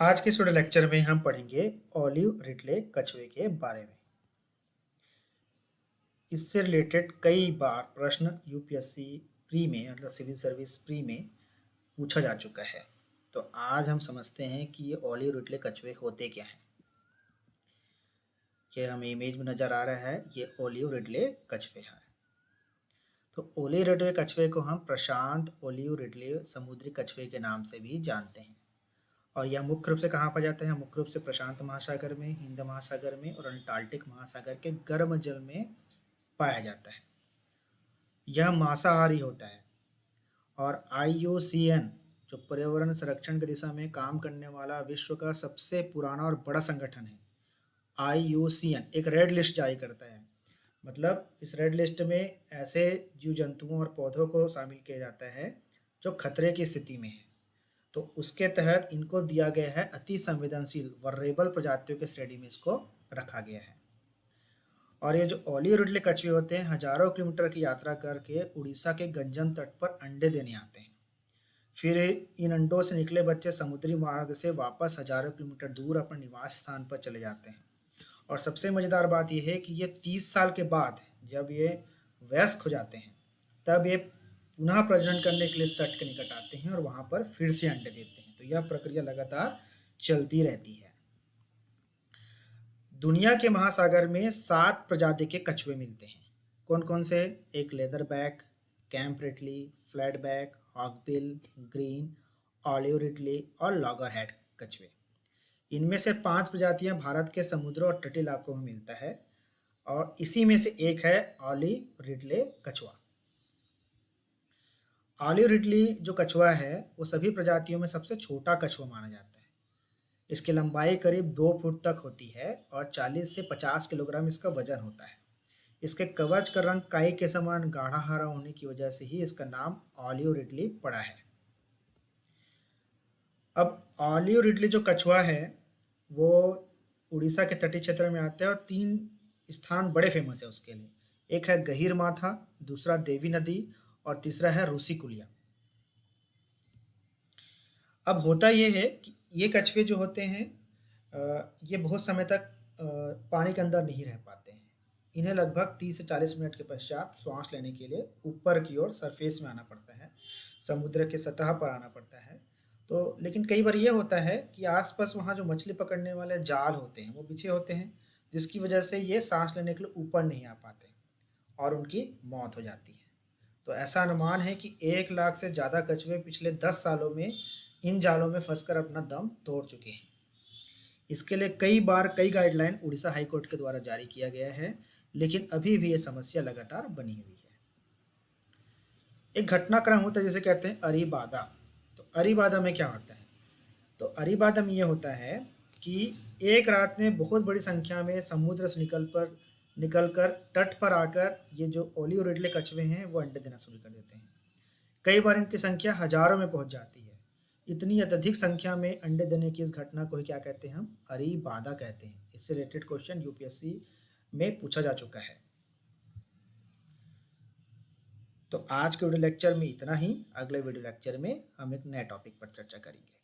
आज के इस वीडियो लेक्चर में हम पढ़ेंगे ऑलिव रिडले कछुए के बारे में। इससे रिलेटेड कई बार प्रश्न यूपीएससी प्री में मतलब सिविल सर्विस प्री में पूछा जा चुका है। तो आज हम समझते हैं कि ये ऑलिव रिडले कछुए होते क्या हैं। ये हमें इमेज में नज़र आ रहा है, ये ऑलिव रिडले कछुए हैं। तो ऑलिव रिडले कछुए को हम प्रशांत ऑलिव रिडले समुद्री कछुए के नाम से भी जानते हैं। और यह मुख्य रूप से कहाँ पाए जाते हैं? मुख्य रूप से प्रशांत महासागर में, हिंद महासागर में और अंटार्कटिक महासागर के गर्म जल में पाया जाता है। यह मांसाहारी होता है और IUCN जो पर्यावरण संरक्षण की दिशा में काम करने वाला विश्व का सबसे पुराना और बड़ा संगठन है, IUCN एक रेड लिस्ट जारी करता है। मतलब इस रेड लिस्ट में ऐसे जीव जंतुओं और पौधों को शामिल किया जाता है जो खतरे की स्थिति में है। तो उसके तहत इनको दिया गया है अति संवेदनशील वल्नरेबल प्रजातियों के श्रेणी में इसको रखा गया है। और ये जो ऑलिव रिडले कछुए होते हैं हजारों किलोमीटर की यात्रा करके उड़ीसा के गंजम तट पर अंडे देने आते हैं। फिर इन अंडों से निकले बच्चे समुद्री मार्ग से वापस हजारों किलोमीटर दूर अपने निवास स्थान पर चले जाते हैं। और सबसे मज़ेदार बात यह है कि ये 30 साल के बाद जब ये वयस्क हो जाते हैं तब ये पुनः प्रजनन करने के लिए इस तट के निकट आते हैं और वहाँ पर फिर से अंडे देते हैं। तो यह प्रक्रिया लगातार चलती रहती है। दुनिया के महासागर में 7 प्रजाति के कछुए मिलते हैं। कौन कौन से? एक leatherback, kemp ridley, flatback, hawksbill, green, olive ridley और लॉगरहेड कछुए। इनमें से 5 प्रजातियां भारत के समुद्र और तटीय इलाकों में मिलता है और इसी में से एक है ऑलिव रिडले कछुआ। ऑलिव रिडली जो कछुआ है वो सभी प्रजातियों में सबसे छोटा कछुआ माना जाता है। इसकी लंबाई करीब 2 फुट तक होती है और 40 से 50 किलोग्राम इसका वजन होता है। इसके कवच का रंग काई के समान गाढ़ा हरा होने की वजह से ही इसका नाम ऑलिव रिडली पड़ा है। अब ऑलिव रिडली जो कछुआ है वो उड़ीसा के तटीय क्षेत्र में आता है और 3 स्थान बड़े फेमस है उसके लिए। एक है गहीर माथा, दूसरा देवी नदी और तीसरा है रूसीकुलिया। अब होता ये है कि ये कछुए जो होते हैं ये बहुत समय तक पानी के अंदर नहीं रह पाते हैं। इन्हें लगभग 30 से 40 मिनट के पश्चात श्वास लेने के लिए ऊपर की ओर सरफेस में आना पड़ता है, समुद्र के सतह पर आना पड़ता है। तो लेकिन कई बार ये होता है कि आसपास वहाँ जो मछली पकड़ने वाले जाल होते हैं वो बिछे होते हैं, जिसकी वजह से ये सांस लेने के लिए ऊपर नहीं आ पाते और उनकी मौत हो जाती है। तो ऐसा अनुमान है कि 1 लाख से ज़्यादा कछुए पिछले 10 सालों में इन जालों में फंसकर अपना दम तोड़ चुके हैं। इसके लिए कई बार कई गाइडलाइन उड़ीसा हाई कोर्ट के द्वारा जारी किया गया है, लेकिन अभी भी ये समस्या लगातार बनी हुई है। एक घटनाक्रम होता है जिसे कहते हैं अरीबादा। तो अरीबादा में क्या होता है? तो अरीबादा में ये होता है कि एक रात में बहुत बड़ी संख्या में समुद्र से निकलकर तट पर आकर ये जो ऑलिव रिडले कछुए हैं वो अंडे देना शुरू कर देते हैं। कई बार इनकी संख्या हजारों में पहुंच जाती है। इतनी अत्यधिक संख्या में अंडे देने की इस घटना को ही क्या कहते हैं? हम अरीबादा कहते हैं। इससे रिलेटेड क्वेश्चन यूपीएससी में पूछा जा चुका है। तो आज के वीडियो लेक्चर में इतना ही। अगले वीडियो लेक्चर में हम एक नए टॉपिक पर चर्चा करेंगे।